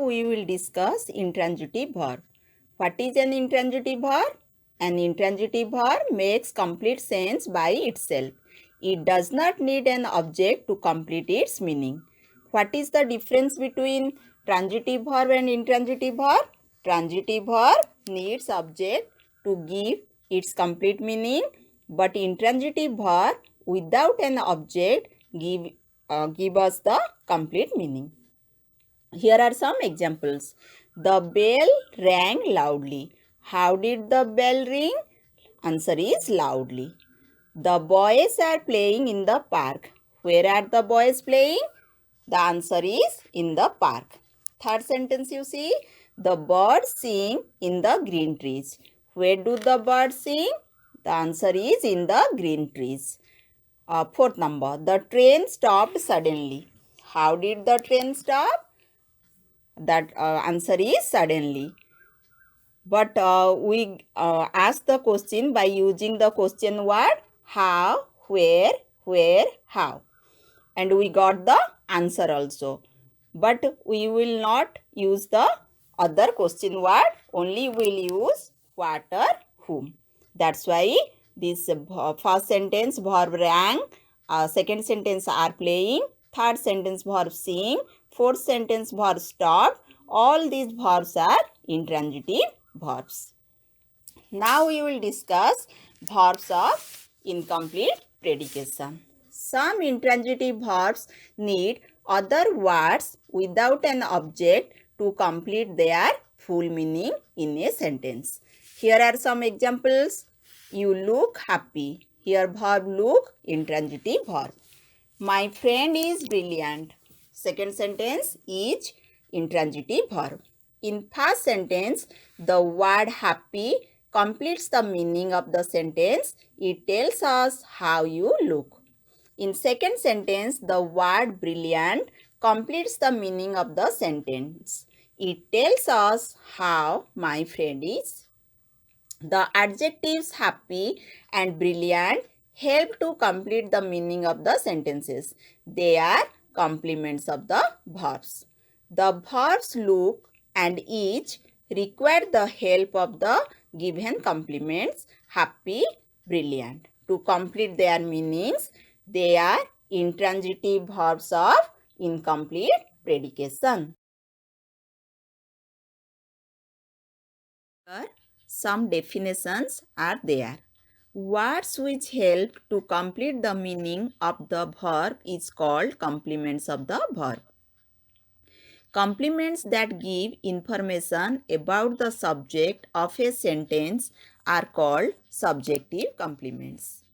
we will discuss intransitive verb. What is an intransitive verb? An intransitive verb makes complete sense by itself. It does not need an object to complete its meaning. What is the difference between transitive verb and intransitive verb? Transitive verb needs object to give its complete meaning, but intransitive verb without an object give us the complete meaning. Here are some examples. The bell rang loudly. How did the bell ring? Answer is loudly. The boys are playing in the park. Where are the boys playing? The answer is in the park. Third sentence you see. The birds sing in the green trees. Where do the birds sing? The answer is in the green trees. Fourth number. The train stopped suddenly. How did the train stop? That answer is suddenly. But we ask the question by using the question word how, where, how. And we got the answer also. But we will not use the other question word. Only will use what or whom. That's why this first sentence verb rang, second sentence are playing, third sentence verb sing, fourth sentence verb stopped. All these verbs are intransitive verbs. Now we will discuss verbs of incomplete predication. Some intransitive verbs need other words without an object to complete their full meaning in a sentence. Here are some examples. You look happy. Here verb look, intransitive verb. My friend is brilliant. Second sentence is intransitive verb. In first sentence, the word happy completes the meaning of the sentence. It tells us how you look. In second sentence, the word brilliant completes the meaning of the sentence. It tells us how my friend is. The adjectives happy and brilliant help to complete the meaning of the sentences. They are complements of the verbs. The verbs look and each require the help of the given complements happy, brilliant. To complete their meanings, they are intransitive verbs of incomplete predication. Here, some definitions are there. Words which help to complete the meaning of the verb is called complements of the verb. Complements that give information about the subject of a sentence are called subjective complements.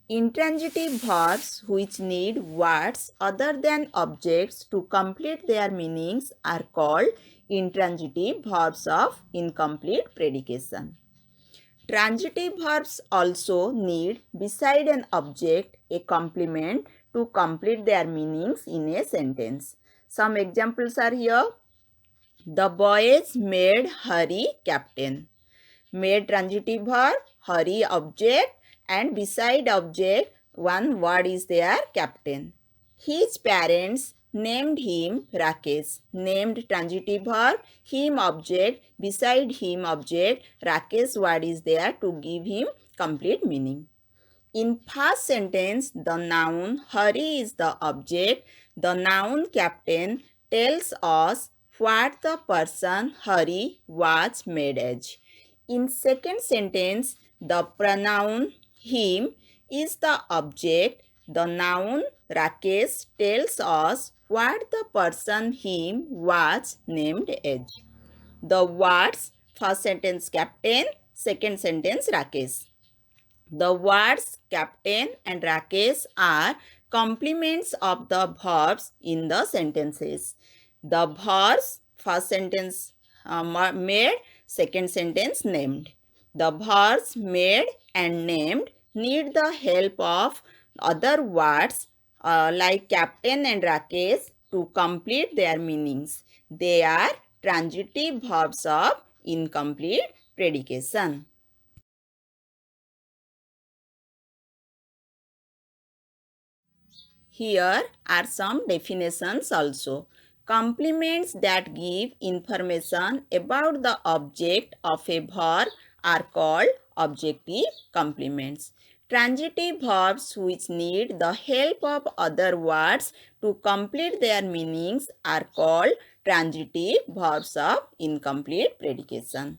Intransitive verbs which need words other than objects to complete their meanings are called intransitive verbs of incomplete predication. Transitive verbs also need, beside an object, a complement to complete their meanings in a sentence. Some examples are here. The boys made Hari captain. Made transitive verb, Hari object, and beside object one word is there, captain. His parents named him Rakesh. Named transitive verb, him object, beside him object, Rakesh word is there to give him complete meaning. In past sentence, the noun Hari is the object. The noun captain tells us what the person Hari was made as. In second sentence, the pronoun him is the object. The noun Rakesh tells us what the person him was named as. The words first sentence captain, second sentence Rakesh. The words captain and Rakesh are complements of the verbs in the sentences. The verbs first sentence made, second sentence named. The verbs made and named need the help of other words like captain and Rakesh to complete their meanings. They are transitive verbs of incomplete predication. Here are some definitions also. Complements that give information about the object of a verb are called objective complements. Transitive verbs which need the help of other words to complete their meanings are called transitive verbs of incomplete predication.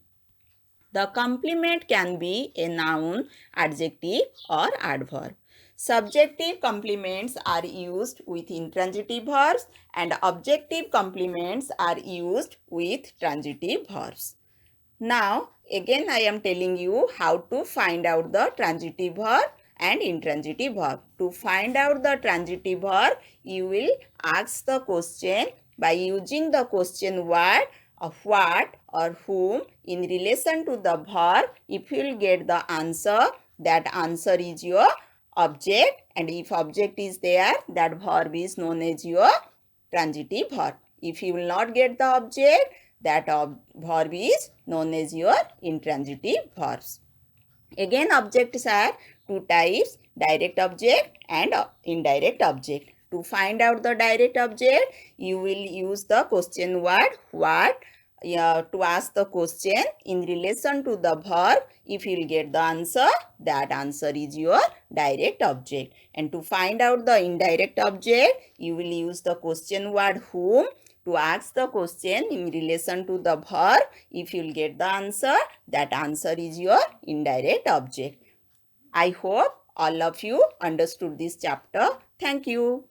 The complement can be a noun, adjective, or adverb. Subjective complements are used with intransitive verbs and objective complements are used with transitive verbs. Now, again I am telling you how to find out the transitive verb and intransitive verb. To find out the transitive verb, you will ask the question by using the question word of what or whom in relation to the verb. If you will get the answer, that answer is your object, and if object is there, that verb is known as your transitive verb. If you will not get the object, that verb is known as your intransitive verbs. Again, objects are two types, direct object and indirect object. To find out the direct object, you will use the question word what to ask the question in relation to the verb. If you will get the answer, that answer is your direct object. And to find out the indirect object, you will use the question word whom to ask the question in relation to the verb. If you will get the answer, that answer is your indirect object. I hope all of you understood this chapter. Thank you.